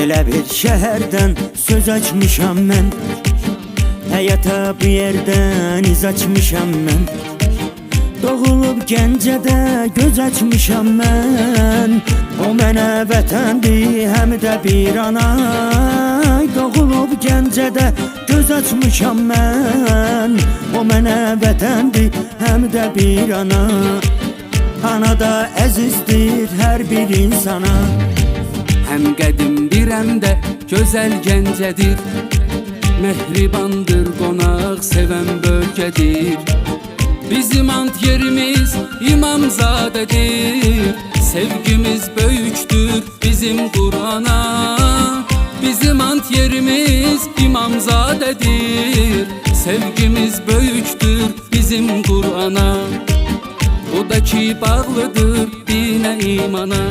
Elə bir şəhərdən söz açmışam mən, həyata bu yerdən iz açmışam mən. Doğulub Gəncədə göz açmışam mən, o mənə vətəndir, həm də bir ana. Doğulub Gəncədə göz açmışam mən, o mənə vətəndir, həm də bir ana. Ana da əzizdir hər bir insana. Həm qədimdir, həm də gözəl Gəncədir. Mehribandır, qonaq sevən bölgədir. Bizim ant yerimiz İmamzadədir. Sevgimiz böyükdür bizim Qur'ana. Bizim ant yerimiz İmamzadədir. Sevgimiz böyükdür bizim Qur'ana. O da ki bağlıdır dinə imana.